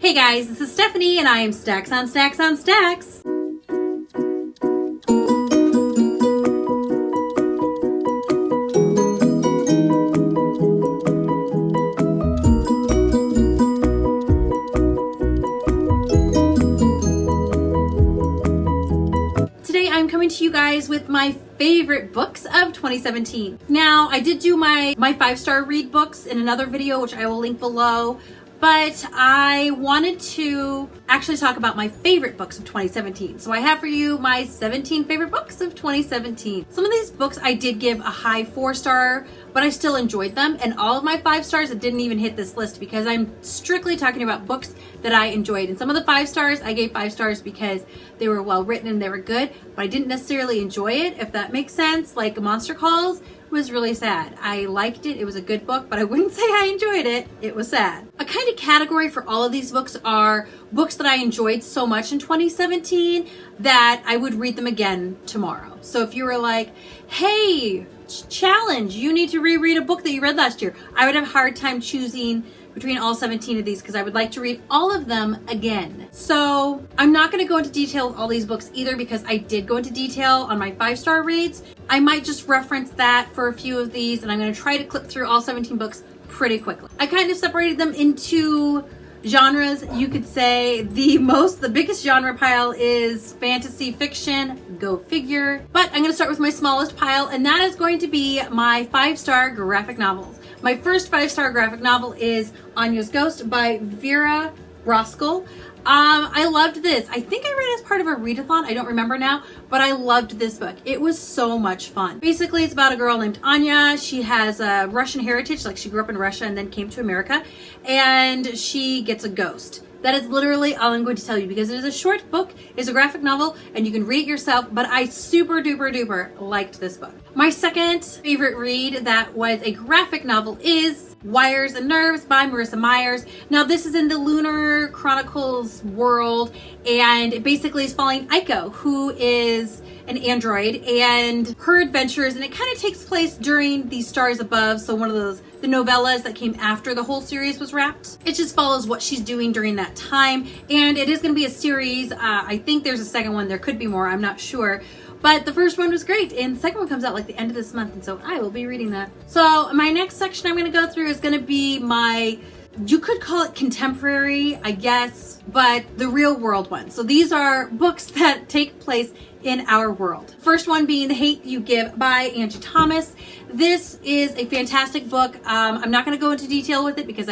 Hey guys, this is Stephanie and I am Stacks on Stacks on Stacks. Today I'm coming to you guys with my favorite books of 2017. Now, I did do my 5-star read books in another video, which I will link below. But I wanted to actually talk about my favorite books of 2017. So I have for you my 17 favorite books of 2017. Some of these books I did give a high 4-star, but I still enjoyed them. And all of my 5 stars that didn't even hit this list because I'm strictly talking about books that I enjoyed. And some of the 5 stars, I gave 5 stars because they were well written and they were good, but I didn't necessarily enjoy it, if that makes sense. Like Monster Calls was really sad. I liked it. It was a good book, but I wouldn't say I enjoyed it. It was sad. A kind of category for all of these books are books that I enjoyed so much in 2017 that I would read them again tomorrow. So if you were like, hey, challenge, you need to reread a book that you read last year, I would have a hard time choosing between all 17 of these because I would like to read all of them again. So I'm not going to go into detail with all these books either because I did go into detail on my 5-star reads. I might just reference that for a few of these and I'm going to try to clip through all 17 books pretty quickly. I kind of separated them into genres. You could say the biggest genre pile is fantasy fiction, go figure. But I'm going to start with my smallest pile and that is going to be my 5-star graphic novels. My first 5-star graphic novel is Anya's Ghost by Vera Roskell. I loved this. I think I read it as part of a readathon. I don't remember now, but I loved this book. It was so much fun. Basically, it's about a girl named Anya. She has a Russian heritage, like she grew up in Russia and then came to America, and she gets a ghost. That is literally all I'm going to tell you because it is a short book, it's a graphic novel, and you can read it yourself, but I super duper duper liked this book. My second favorite read that was a graphic novel is Wires and Nerves by Marissa Myers. Now this is in the Lunar Chronicles world and it basically is following Aiko, who is an android, and her adventures, and it kind of takes place during the Stars Above, so one of the novellas that came after the whole series was wrapped. It just follows what she's doing during that time, and it is going to be a series. I think there's a second one. There could be more. I'm not sure. But the first one was great, and the second one comes out like the end of this month, and so I will be reading that. So my next section I'm going to go through is going to be you could call it contemporary, I guess, but the real world one. So these are books that take place in our world. First one being The Hate You Give by Angie Thomas. This is a fantastic book. I'm not going to go into detail with it because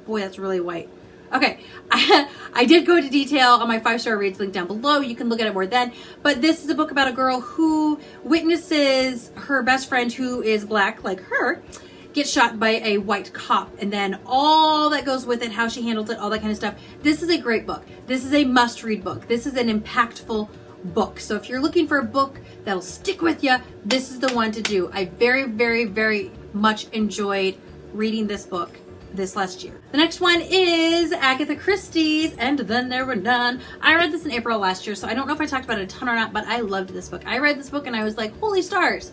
boy, that's really white. Okay, I did go into detail on my 5-star reads link down below. You can look at it more then. But this is a book about a girl who witnesses her best friend, who is black like her, get shot by a white cop, and then all that goes with it, how she handles it, all that kind of stuff. This is a great book. This is a must-read book. This is an impactful book. So if you're looking for a book that'll stick with you, this is the one to do. I very, very, very much enjoyed reading this book this last year. The next one is Agatha Christie's And Then There Were None. I read this in April last year, so I don't know if I talked about it a ton or not, but I loved this book. I read this book and I was like, holy stars.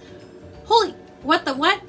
Holy, what the what?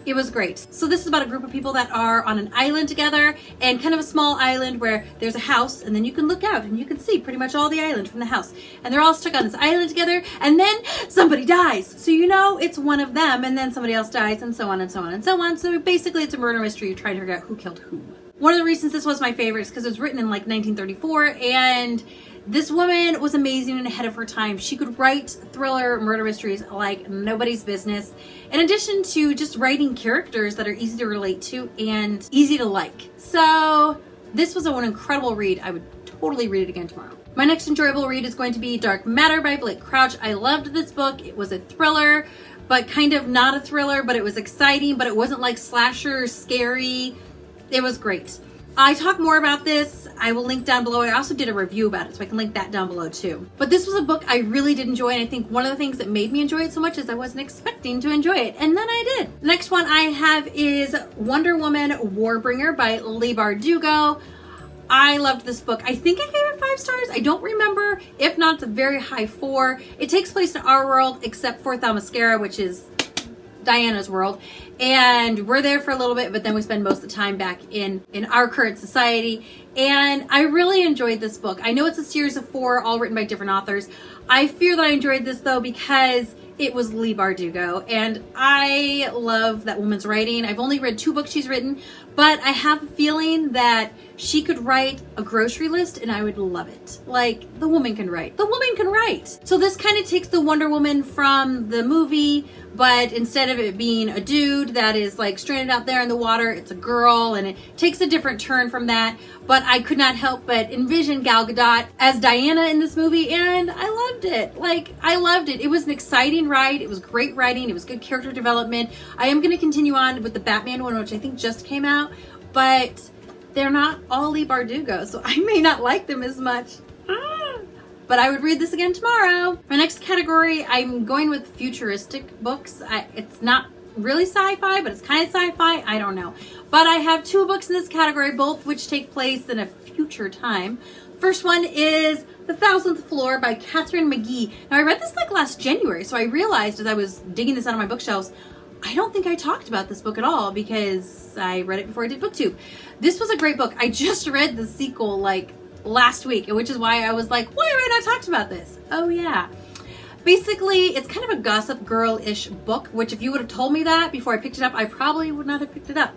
It was great. So this is about a group of people that are on an island together, and kind of a small island where there's a house, and then you can look out and you can see pretty much all the island from the house. And they're all stuck on this island together, and then somebody dies. So you know it's one of them, and then somebody else dies, and so on and so on and so on. So basically it's a murder mystery. You're trying to figure out who killed who. One of the reasons this was my favorite is because it was written in like 1934, and this woman was amazing and ahead of her time. She could write thriller murder mysteries like nobody's business, in addition to just writing characters that are easy to relate to and easy to like. So this was an incredible read. I would totally read it again tomorrow. My next enjoyable read is going to be Dark Matter by Blake Crouch. I loved this book. It was a thriller, but kind of not a thriller, but it was exciting, but it wasn't like slasher scary. It was great. I talk more about this. I will link down below. I also did a review about it, so I can link that down below too. But this was a book I really did enjoy, and I think one of the things that made me enjoy it so much is I wasn't expecting to enjoy it, and then I did. The next one I have is Wonder Woman Warbringer by Leigh Bardugo. I loved this book. I think I gave it 5 stars. I don't remember. If not, it's a very high 4. It takes place in our world, except for Themyscira, which is Diana's world, and we're there for a little bit, but then we spend most of the time back in our current society. And I really enjoyed this book. I know it's a series of 4, all written by different authors. I fear that I enjoyed this though because it was Leigh Bardugo, and I love that woman's writing. I've only read 2 books she's written, but I have a feeling that she could write a grocery list and I would love it. Like, the woman can write. The woman can write. So this kind of takes the Wonder Woman from the movie, but instead of it being a dude that is like stranded out there in the water, it's a girl, and it takes a different turn from that. But I could not help but envision Gal Gadot as Diana in this movie, and I loved it. Like, I loved it. It was an exciting ride. It was great writing. It was good character development. I am going to continue on with the Batman one, which I think just came out, but they're not all Leigh Bardugo, so I may not like them as much. But I would read this again tomorrow. My next category, I'm going with futuristic books. It's not really sci-fi, but it's kind of sci-fi. I don't know. But I have 2 books in this category, both which take place in a future time. First one is The 1000th Floor by Catherine McGee. Now, I read this like last January, so I realized as I was digging this out of my bookshelves, I don't think I talked about this book at all because I read it before I did BookTube. This was a great book. I just read the sequel like last week, which is why I was like, why have I not talked about this? Oh yeah. Basically, it's kind of a Gossip Girl-ish book, which if you would have told me that before I picked it up, I probably would not have picked it up.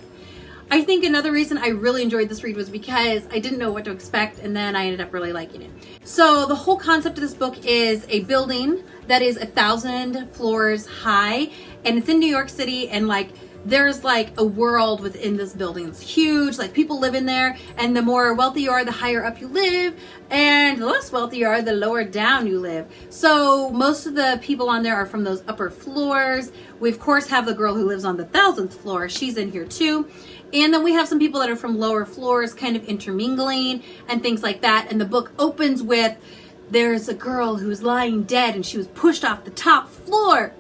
I think another reason I really enjoyed this read was because I didn't know what to expect, and then I ended up really liking it. So the whole concept of this book is a building that is 1,000 floors high, and it's in New York City, and like there's like a world within this building. It's huge, like people live in there, and the more wealthy you are, the higher up you live, and the less wealthy you are, the lower down you live. So most of the people on there are from those upper floors. We of course have the girl who lives on the 1,000th floor. She's in here too. And then we have some people that are from lower floors kind of intermingling and things like that. And the book opens with, there's a girl who's lying dead and she was pushed off the top floor.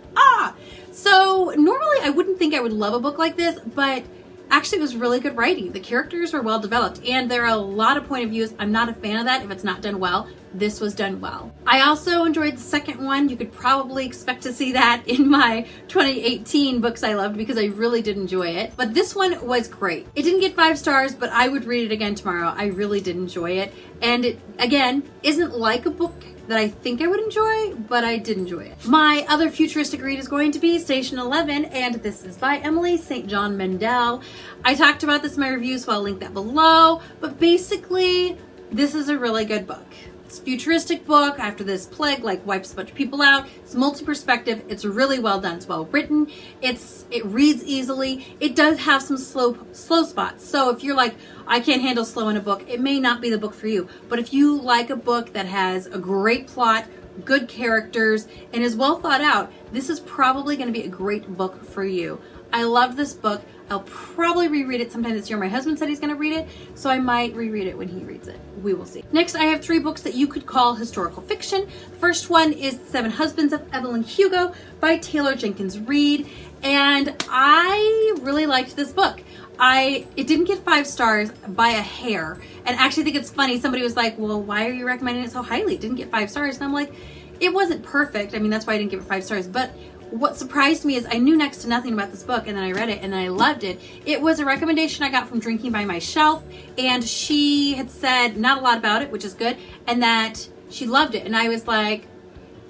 So normally I wouldn't think I would love a book like this, but actually it was really good writing. The characters were well developed, and there are a lot of point of views. I'm not a fan of that if it's not done well. This was done well. I also enjoyed the second one. You could probably expect to see that in my 2018 books I loved because I really did enjoy it. But this one was great. It didn't get 5 stars, but I would read it again tomorrow. I really did enjoy it. And it, again, isn't like a book that I think I would enjoy, but I did enjoy it. My other futuristic read is going to be Station 11, and this is by Emily St. John Mandel. I talked about this in my review, so I'll link that below, but basically, this is a really good book. It's a futuristic book after this plague like wipes a bunch of people out. It's multi-perspective. It's really well done. It's well written. It reads easily. It does have some slow spots. So if you're like, I can't handle slow in a book, it may not be the book for you. But if you like a book that has a great plot, good characters, and is well thought out, this is probably going to be a great book for you. I love this book. I'll probably reread it sometime this year. My husband said he's going to read it, so I might reread it when he reads it. We will see. Next, I have 3 books that you could call historical fiction. The first one is Seven Husbands of Evelyn Hugo by Taylor Jenkins Reid, and I really liked this book. It didn't get 5 stars by a hair, and actually I think it's funny. Somebody was like, well, why are you recommending it so highly? It didn't get 5 stars, and I'm like, it wasn't perfect. I mean, that's why I didn't give it 5 stars, but what surprised me is I knew next to nothing about this book, and then I read it and then I loved it. It was a recommendation I got from Drinking by My Shelf, and she had said not a lot about it, which is good, and that she loved it. And I was like,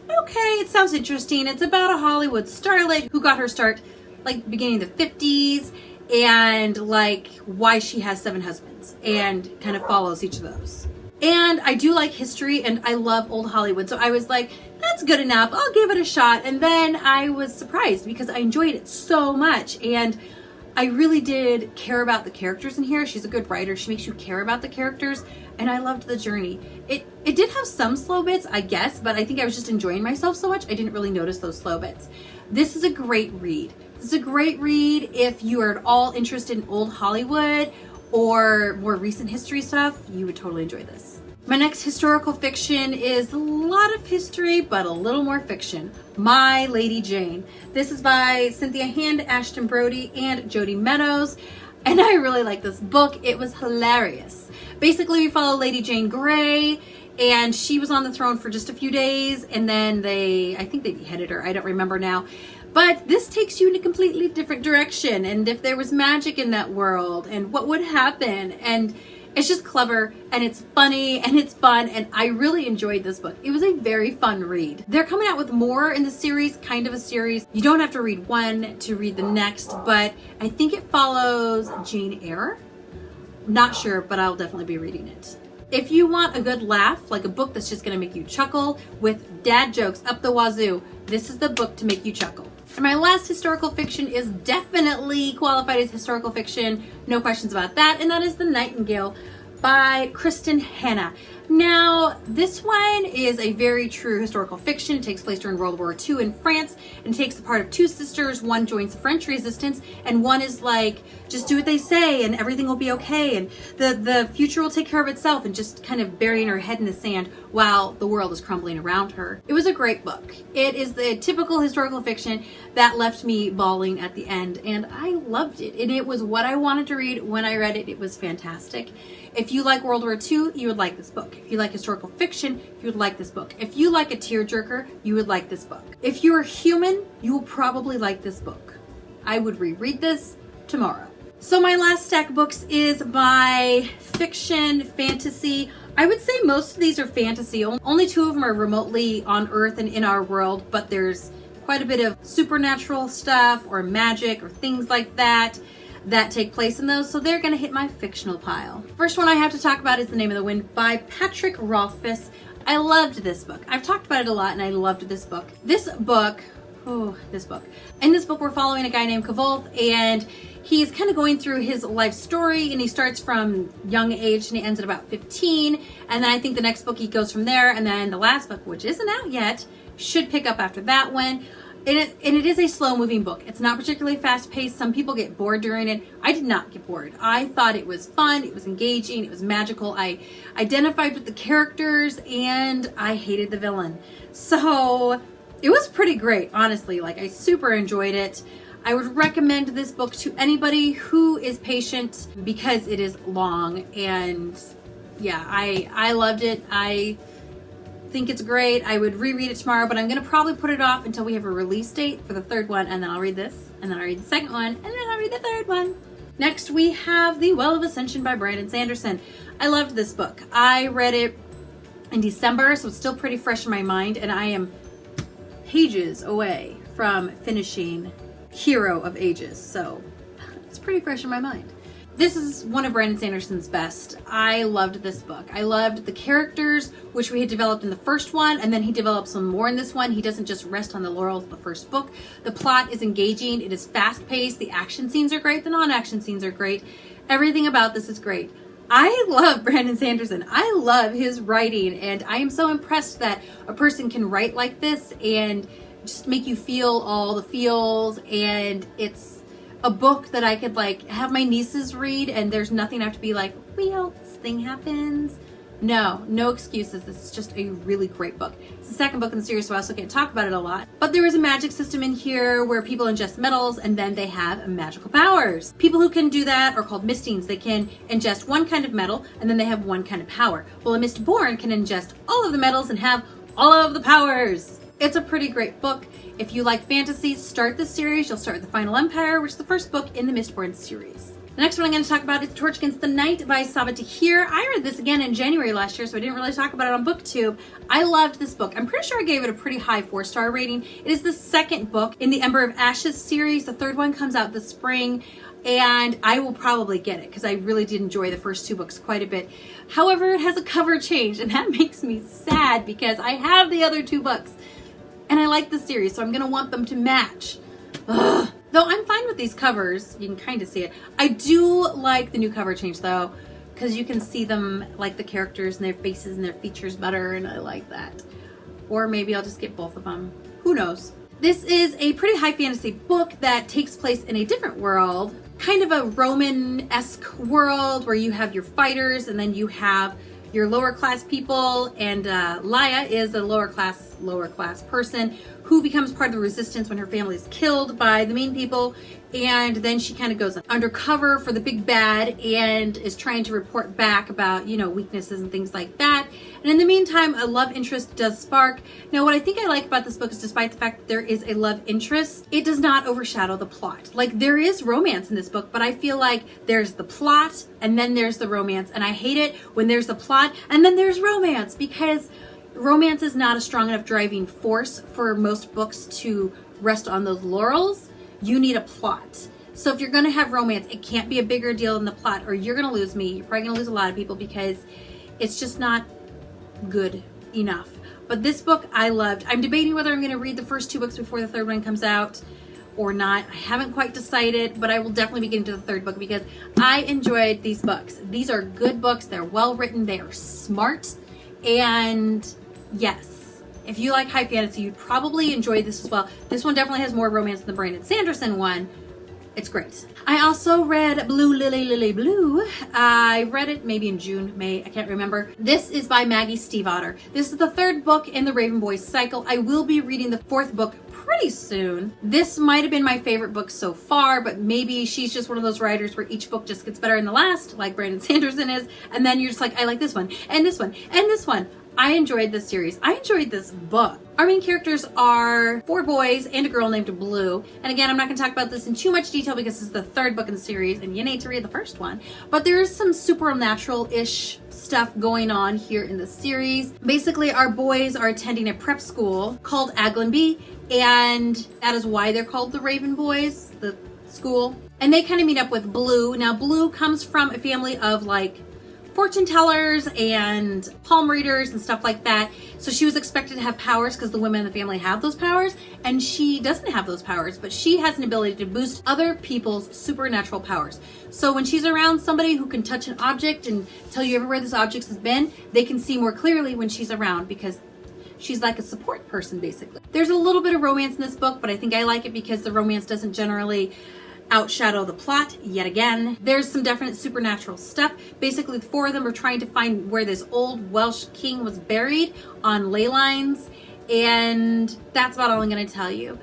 okay, it sounds interesting. It's about a Hollywood starlet who got her start like beginning of the 50s, and like why she has 7 husbands, and kind of follows each of those. And I do like history, and I love old Hollywood, so I was like, that's good enough. I'll give it a shot. And then I was surprised because I enjoyed it so much, and I really did care about the characters in here. She's a good writer. She makes you care about the characters, and I loved the journey. It did have some slow bits, I guess, but I think I was just enjoying myself so much I didn't really notice those slow bits. This is a great read. This is a great read if you are at all interested in old Hollywood or more recent history stuff. You would totally enjoy this. My next historical fiction is a lot of history, but a little more fiction. My Lady Jane. This is by Cynthia Hand, Ashton Brody, and Jody Meadows. And I really like this book. It was hilarious. Basically, we follow Lady Jane Grey, and she was on the throne for just a few days, and then I think they beheaded her. I don't remember now. But this takes you in a completely different direction, and if there was magic in that world and what would happen, and it's just clever and it's funny and it's fun, and I really enjoyed this book. It was a very fun read. They're coming out with more in the series, kind of a series. You don't have to read one to read the next, but I think it follows Jane Eyre. Not sure, but I'll definitely be reading it. If you want a good laugh, like a book that's just gonna make you chuckle with dad jokes up the wazoo, this is the book to make you chuckle. And my last historical fiction is definitely qualified as historical fiction, no questions about that, and that is The Nightingale by Kristen Hanna. Now, this one is a very true historical fiction. It takes place during World War II in France, and it takes the part of two sisters. One joins the French resistance, and one is like, just do what they say and everything will be okay, and the future will take care of itself, and just kind of burying her head in the sand while the world is crumbling around her. It was a great book. It is the typical historical fiction that left me bawling at the end, and I loved it. And it was what I wanted to read when I read it. It was fantastic. If you like World War II, you would like this book. If you like historical fiction, you would like this book. If you like a tearjerker, you would like this book. If you're a human, you will probably like this book. I would reread this tomorrow. So my last stack of books is my fiction, fantasy. I would say most of these are fantasy. Only two of them are remotely on Earth and in our world, but there's quite a bit of supernatural stuff or magic or things like that take place in those, so they're gonna hit my fictional pile. First one I have to talk about is The Name of the Wind by Patrick Rothfuss. I loved this book. I've talked about it a lot, and I loved this book. In this book, we're following a guy named Kvolth, and he's kind of going through his life story, and he starts from young age and he ends at about 15, and then I think the next book he goes from there, and then the last book, which isn't out yet, should pick up after that one. And it is a slow moving book. It's not particularly fast paced. Some people get bored during it. I did not get bored. I thought it was fun. It was engaging. It was magical. I identified with the characters, and I hated the villain. So it was pretty great, honestly. Like, I super enjoyed it. I would recommend this book to anybody who is patient because it is long. And yeah, I loved it. I think it's great. I would reread it tomorrow, but I'm going to probably put it off until we have a release date for the third one, and then I'll read this, and then I'll read the second one, and then I'll read the third one. Next, we have The Well of Ascension by Brandon Sanderson. I loved this book. I read it in December, so it's still pretty fresh in my mind, and I am pages away from finishing Hero of Ages, so it's pretty fresh in my mind. This is one of Brandon Sanderson's best. I loved this book. I loved the characters, which we had developed in the first one, and then he developed some more in this one. He doesn't just rest on the laurels of the first book. The plot is engaging. It is fast-paced. The action scenes are great. The non-action scenes are great. Everything about this is great. I love Brandon Sanderson. I love his writing, and I am so impressed that a person can write like this and just make you feel all the feels, and it's a book that I could like have my nieces read, and there's nothing I have to be like, well, this thing happens. No excuses. This is just a really great book. It's the second book in the series, so I also can't talk about it a lot. But there is a magic system in here where people ingest metals, and then they have magical powers. People who can do that are called Mistings. They can ingest one kind of metal, and then they have one kind of power. Well, a Mistborn can ingest all of the metals and have all of the powers. It's a pretty great book. If you like fantasy, start this series. You'll start with The Final Empire, which is the first book in the Mistborn series. The next one I'm going to talk about is Torch Against the Night by Sabaa Tahir. I read this again in January last year, so I didn't really talk about it on BookTube. I loved this book. I'm pretty sure I gave it a pretty high 4-star rating. It is the second book in the Ember of Ashes series. The third one comes out this spring, and I will probably get it because I really did enjoy the first two books quite a bit. However, it has a cover change, and that makes me sad because I have the other two books. And I like the series, so I'm going to want them to match. Ugh. Though I'm fine with these covers. You can kind of see it. I do like the new cover change, though, because you can see them, like the characters and their faces and their features better, and I like that. Or maybe I'll just get both of them. Who knows? This is a pretty high fantasy book that takes place in a different world. Kind of a Roman-esque world where you have your fighters, and then you have your lower class people, and Laya is a lower class person who becomes part of the resistance when her family is killed by the mean people, and then she kind of goes undercover for the big bad and is trying to report back about, you know, weaknesses and things like that. And in the meantime, a love interest does spark. Now, what I think I like about this book is, despite the fact that there is a love interest, it does not overshadow the plot. Like, there is romance in this book, but I feel like there's the plot and then there's the romance. And I hate it when there's the plot and then there's romance, because romance is not a strong enough driving force for most books to rest on those laurels. You need a plot. So if you're going to have romance, it can't be a bigger deal than the plot, or you're going to lose me. You're probably going to lose a lot of people, because it's just not good enough. But this book I loved. I'm debating whether I'm going to read the first 2 books before the third one comes out or not. I haven't quite decided, but I will definitely be getting to the third book because I enjoyed these books. These are good books. They're well written. They are smart. And yes, if you like high fantasy, you'd probably enjoy this as well. This one definitely has more romance than the Brandon Sanderson one. It's great. I also read Blue Lily Lily Blue. I read it maybe in June, May, I can't remember. This is by Maggie Stiefvater. This is the 3rd book in the Raven Boys cycle. I will be reading the 4th book pretty soon. This might have been my favorite book so far, but maybe she's just one of those writers where each book just gets better than the last, like Brandon Sanderson is, and then you're just like, I like this one, and this one, and this one. I enjoyed this series. I enjoyed this book. Our main characters are 4 boys and a girl named Blue. And again, I'm not going to talk about this in too much detail because this is the 3rd book in the series and you need to read the first one. But there is some supernatural-ish stuff going on here in the series. Basically, our boys are attending a prep school called Aglenby, and that is why they're called the Raven Boys, the school. And they kind of meet up with Blue. Now, Blue comes from a family of like fortune tellers and palm readers and stuff like that. So she was expected to have powers because the women in the family have those powers, and she doesn't have those powers, but she has an ability to boost other people's supernatural powers. So when she's around somebody who can touch an object and tell you everywhere this object has been, they can see more clearly when she's around because she's like a support person, basically. There's a little bit of romance in this book, but I think I like it because the romance doesn't generally outshadow the plot yet again. There's some definite supernatural stuff. Basically, the 4 of them are trying to find where this old Welsh king was buried on ley lines, and that's about all I'm going to tell you.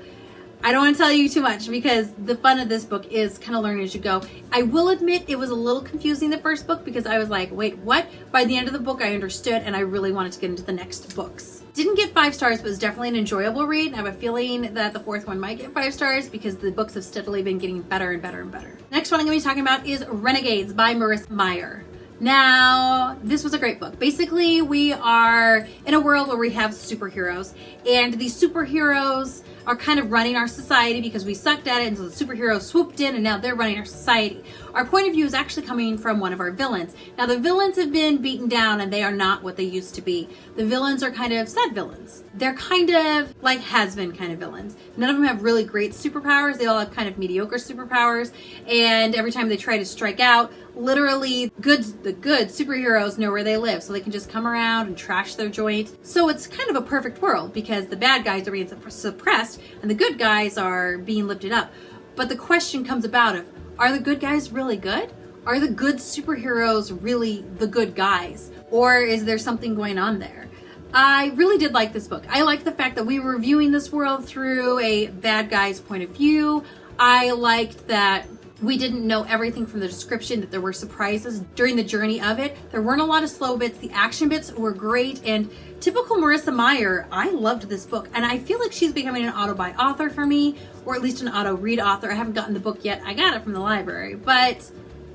I don't want to tell you too much because the fun of this book is kind of learning as you go. I will admit it was a little confusing the first book because I was like, wait, what? By the end of the book, I understood, and I really wanted to get into the next books. Didn't get 5 stars, but it was definitely an enjoyable read. I have a feeling that the 4th one might get 5 stars because the books have steadily been getting better and better and better. Next one I'm going to be talking about is Renegades by Marissa Meyer. Now, this was a great book. Basically, we are in a world where we have superheroes, and these superheroes are kind of running our society because we sucked at it, and so the superheroes swooped in and now they're running our society. Our point of view is actually coming from one of our villains. Now, the villains have been beaten down and they are not what they used to be. The villains are kind of sad villains. They're kind of like has-been kind of villains. None of them have really great superpowers. They all have kind of mediocre superpowers, and every time they try to strike out, literally the good superheroes know where they live, so they can just come around and trash their joint. So it's kind of a perfect world because the bad guys are being suppressed and the good guys are being lifted up. But the question comes about of, are the good guys really good? Are the good superheroes really the good guys? Or is there something going on there? I really did like this book. I liked the fact that we were viewing this world through a bad guy's point of view. I liked that we didn't know everything from the description, that there were surprises during the journey of it. There weren't a lot of slow bits. The action bits were great, and typical Marissa Meyer, I loved this book, and I feel like she's becoming an auto-buy author for me, or at least an auto-read author. I haven't gotten the book yet. I got it from the library, but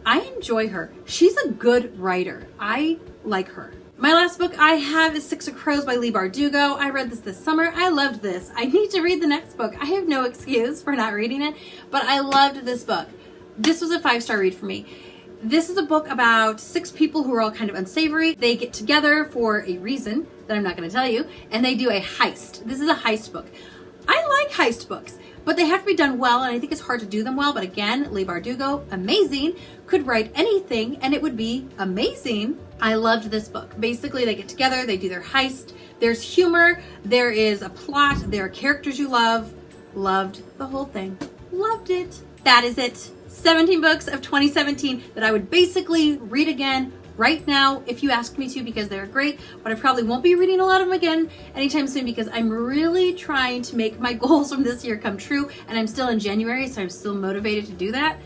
I enjoy her. She's a good writer. I like her. My last book I have is 6 of Crows by Leigh Bardugo. I read this summer. I loved this. I need to read the next book. I have no excuse for not reading it, but I loved this book. This was a 5-star read for me. This is a book about 6 people who are all kind of unsavory. They get together for a reason that I'm not going to tell you, and they do a heist. This is a heist book. I like heist books, but they have to be done well, and I think it's hard to do them well. But again, Leigh Bardugo, amazing, could write anything, and it would be amazing. I loved this book. Basically, they get together, they do their heist. There's humor, there is a plot, there are characters you love. Loved the whole thing. Loved it. That is it. 17 books of 2017 that I would basically read again right now if you ask me to, because they're great, but I probably won't be reading a lot of them again anytime soon because I'm really trying to make my goals from this year come true, and I'm still in January, so I'm still motivated to do that.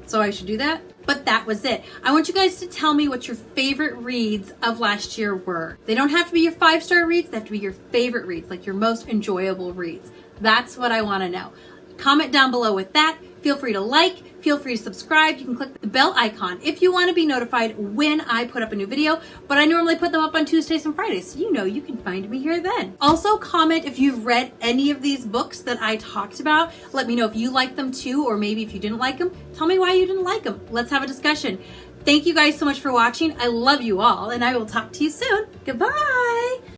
So I should do that. But that was it. I want you guys to tell me what your favorite reads of last year were. They don't have to be your 5-star reads, they have to be your favorite reads, like your most enjoyable reads. That's what I want to know. Comment down below with that. Feel free to like, feel free to subscribe. You can click the bell icon if you want to be notified when I put up a new video, but I normally put them up on Tuesdays and Fridays, so you know you can find me here then. Also comment if you've read any of these books that I talked about. Let me know if you like them too, or maybe if you didn't like them, tell me why you didn't like them. Let's have a discussion. Thank you guys so much for watching. I love you all, and I will talk to you soon. Goodbye.